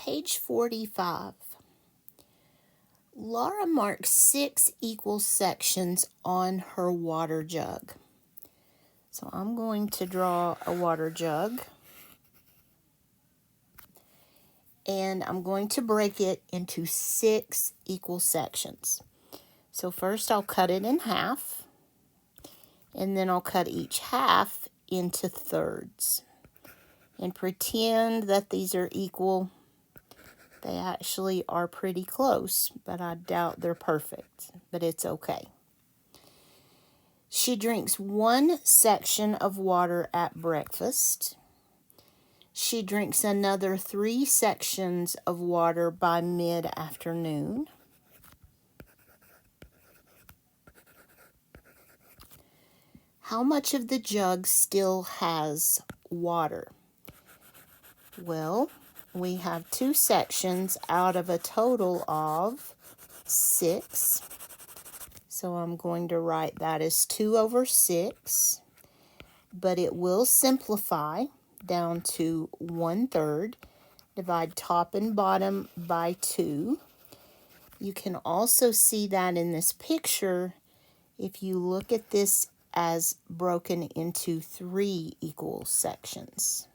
Page 45. Laura marks 6 equal sections on her water jug. So I'm going to draw a water jug, and I'm going to break it into 6 equal sections. So first I'll cut it in half, and then I'll cut each half into thirds. And pretend that these are equal. They actually are pretty close, but I doubt they're perfect, but it's okay. She drinks 1 section of water at breakfast. She drinks another 3 sections of water by mid-afternoon. How much of the jug still has water? Well, we have 2 sections out of a total of 6. So I'm going to write that as 2 over 6, but it will simplify down to 1/3. Divide top and bottom by 2. You can also see that in this picture if you look at this as broken into 3 equal sections.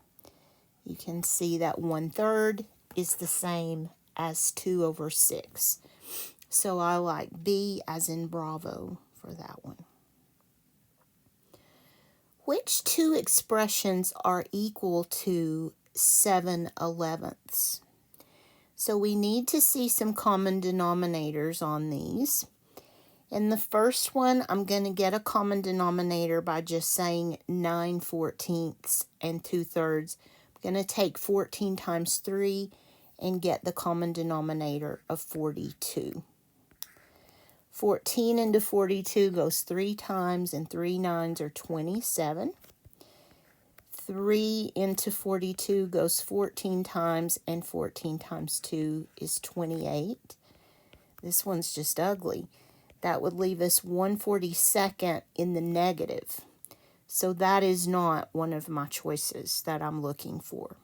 You can see that 1/3 is the same as 2 over 6. So I like B as in Bravo for that one. Which 2 expressions are equal to 7/11? So we need to see some common denominators on these. In the first one, I'm going to get a common denominator by just saying 9/14 and 2/3. I'm going to take 14 times 3 and get the common denominator of 42. 14 into 42 goes 3 times, and 3 9s are 27. 3 into 42 goes 14 times, and 14 times 2 is 28. This one's just ugly. That would leave us 1/42 in the negative. So that is not one of my choices that I'm looking for.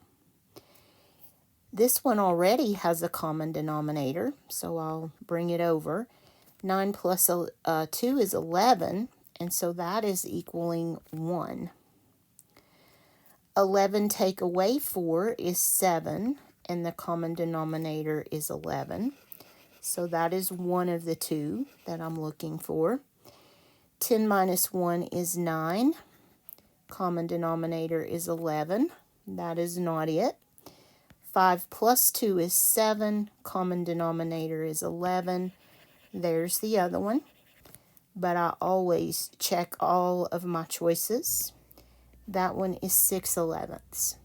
This one already has a common denominator, so I'll bring it over. 9 plus 2 is 11, and so that is equaling 1. 11 take away 4 is 7, and the common denominator is 11. So that is one of the 2 that I'm looking for. 10 minus 1 is 9. Common denominator is 11. That is not it. 5 plus 2 is 7. Common denominator is 11. There's the other one. But I always check all of my choices. That one is 6/11.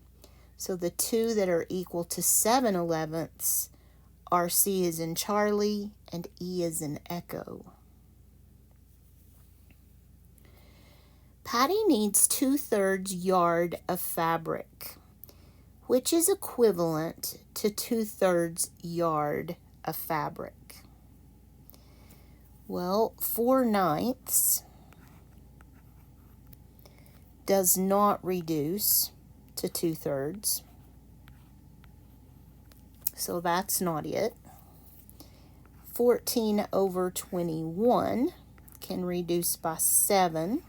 So the 2 that are equal to 7/11 are C as in Charlie and E as in Echo. Patty needs 2/3 yard of fabric, which is equivalent to 2/3 yard of fabric. Well, 4/9 does not reduce to 2/3. So that's not it. 14 over 21 can reduce by 7.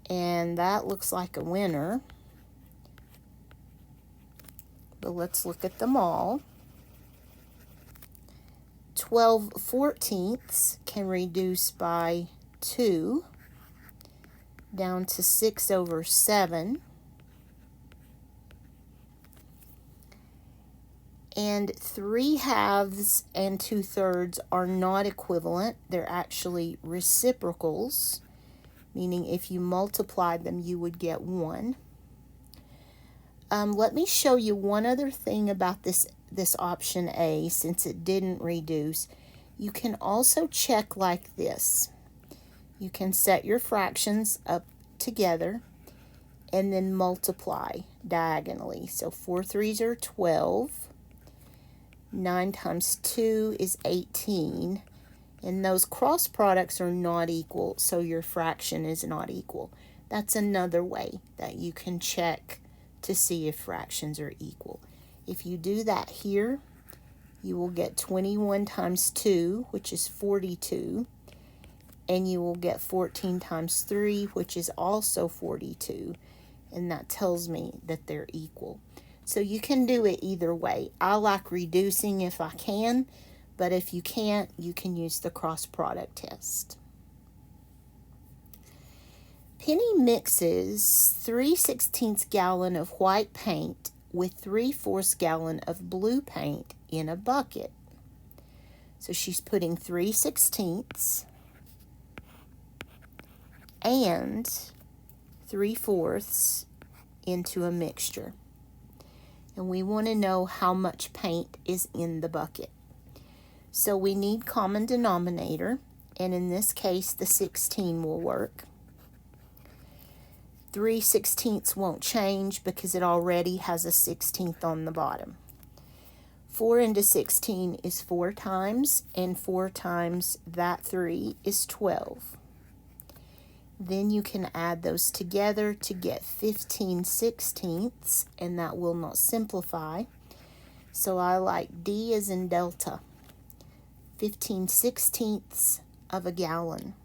And that looks like a winner. But let's look at them all. 12/14 can reduce by 2 down to 6 over 7. And 3/2 and 2/3 are not equivalent. They're actually reciprocals, meaning if you multiplied them, you would get 1. Let me show you one other thing about this option A, since it didn't reduce. You can also check like this. You can set your fractions up together and then multiply diagonally. So 4 3s are 12. 9 times 2 is 18. And those cross products are not equal, so your fraction is not equal. That's another way that you can check to see if fractions are equal. If you do that here, you will get 21 times 2, which is 42, and you will get 14 times 3, which is also 42, and that tells me that they're equal. So you can do it either way. I like reducing if I can, but if you can't, you can use the cross product test. Penny mixes 3/16 gallon of white paint with 3/4 gallon of blue paint in a bucket. So she's putting 3/16 and 3/4 into a mixture. And we want to know how much paint is in the bucket. So we need common denominator, and in this case the 16 will work. 3/16 won't change because it already has a 16th on the bottom. 4 into 16 is 4 times, and 4 times that 3 is 12. Then you can add those together to get 15/16, and that will not simplify. So I like D as in delta, 15/16 of a gallon.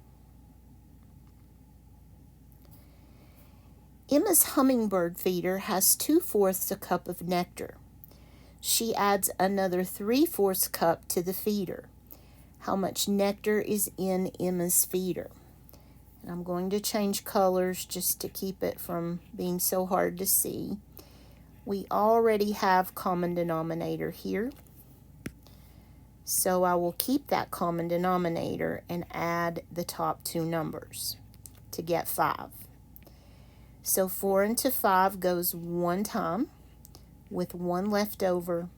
Emma's hummingbird feeder has 2/4 a cup of nectar. She adds another 3/4 cup to the feeder. How much nectar is in Emma's feeder? And I'm going to change colors just to keep it from being so hard to see. We already have common denominator here, so I will keep that common denominator and add the top two numbers to get 5. So 4 into 5 goes 1 time with 1 left over,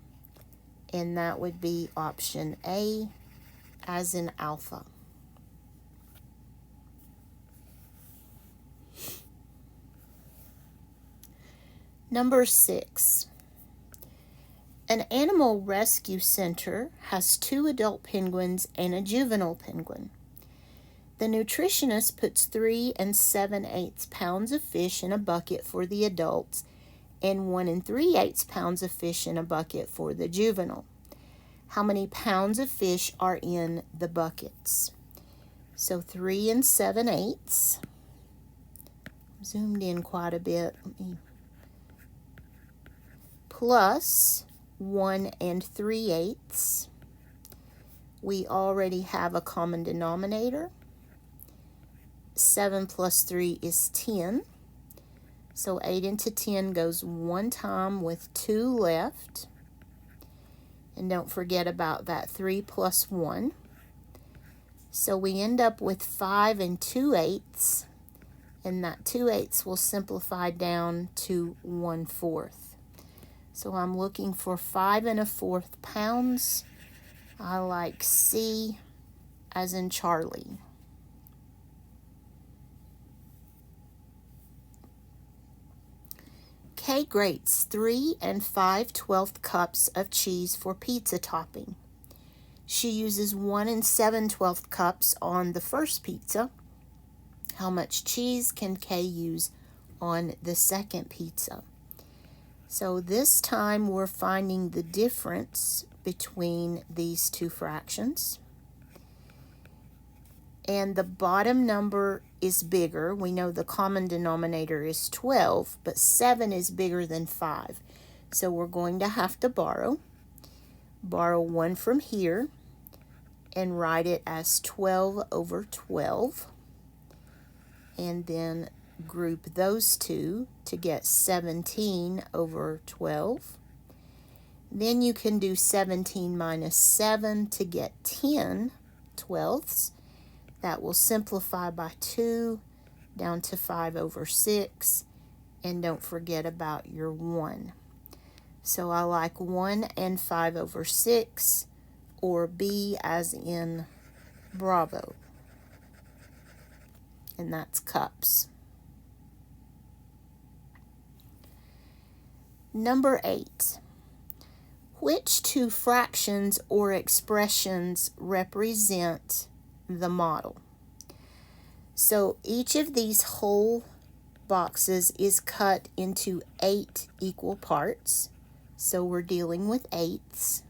and that would be option A, as in alpha. Number 6. An animal rescue center has 2 adult penguins and a juvenile penguin. The nutritionist puts 3 7/8 pounds of fish in a bucket for the adults and 1 3/8 pounds of fish in a bucket for the juvenile. How many pounds of fish are in the buckets? So 3 7/8. Zoomed in quite a bit. Plus 1 3/8. We already have a common denominator. 7 plus 3 is 10. So 8 into 10 goes 1 time with 2 left. And don't forget about that 3 plus 1. So we end up with 5 2/8. And that 2/8 will simplify down to 1/4. So I'm looking for 5 1/4 pounds. I like C as in Charlie. Kay grates 3 5/12 cups of cheese for pizza topping. She uses 1 7/12 cups on the first pizza. How much cheese can Kay use on the second pizza? So this time we're finding the difference between these two fractions. And the bottom number is bigger. We know the common denominator is 12, but 7 is bigger than 5. So we're going to have to borrow 1 from here and write it as 12 over 12. And then group those two to get 17 over 12. Then you can do 17 minus 7 to get 10/12. That will simplify by 2 down to 5 over 6. And don't forget about your 1. So I like 1 and 5 over 6, or B as in Bravo. And that's cups. Number 8. Which two fractions or expressions represent the model? So each of these whole boxes is cut into 8 equal parts. So we're dealing with eighths.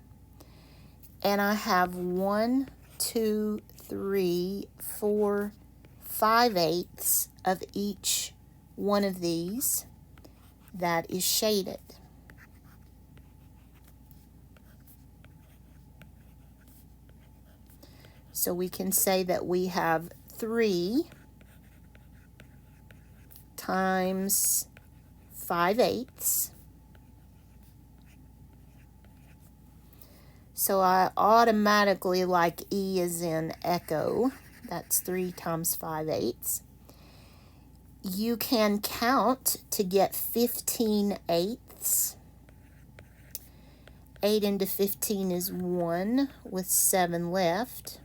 And I have 1, 2, 3, 4, 5 eighths of each one of these that is shaded. So we can say that we have 3 times 5 eighths. So I automatically like E as in echo. That's 3 times 5 eighths. You can count to get 15 eighths. 8 into 15 is 1 with 7 left.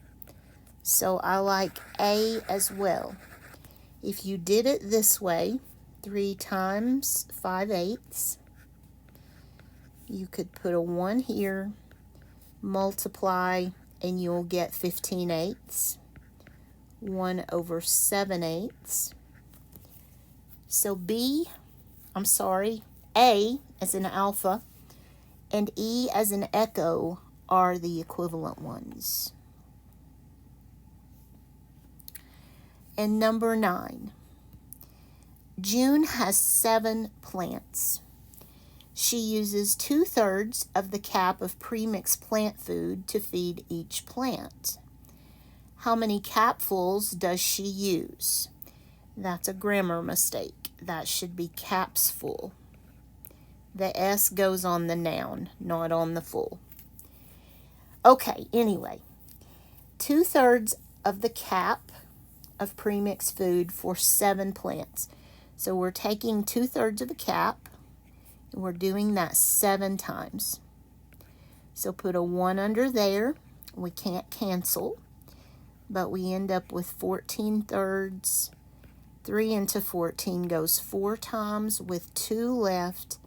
So I like A as well. If you did it this way, 3 times 5 eighths, you could put a 1 here, multiply, and you'll get 15 eighths. 1 over 7 eighths. So A as in alpha and E as in echo are the equivalent ones. And number 9. June has 7 plants. She uses 2/3 of the cap of premixed plant food to feed each plant. How many capfuls does she use? That's a grammar mistake. That should be caps full. The S goes on the noun, not on the full. Okay, anyway. 2/3 of the cap of premixed food for 7 plants. So we're taking 2/3 of a cap, and we're doing that 7 times. So put a 1 under there. We can't cancel, but we end up with 14/3. 3 into 14 goes 4 times with 2 left,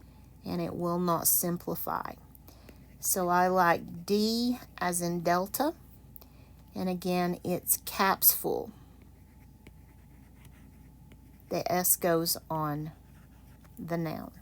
and it will not simplify. So I like D as in delta, and again, it's caps full. The S goes on the noun.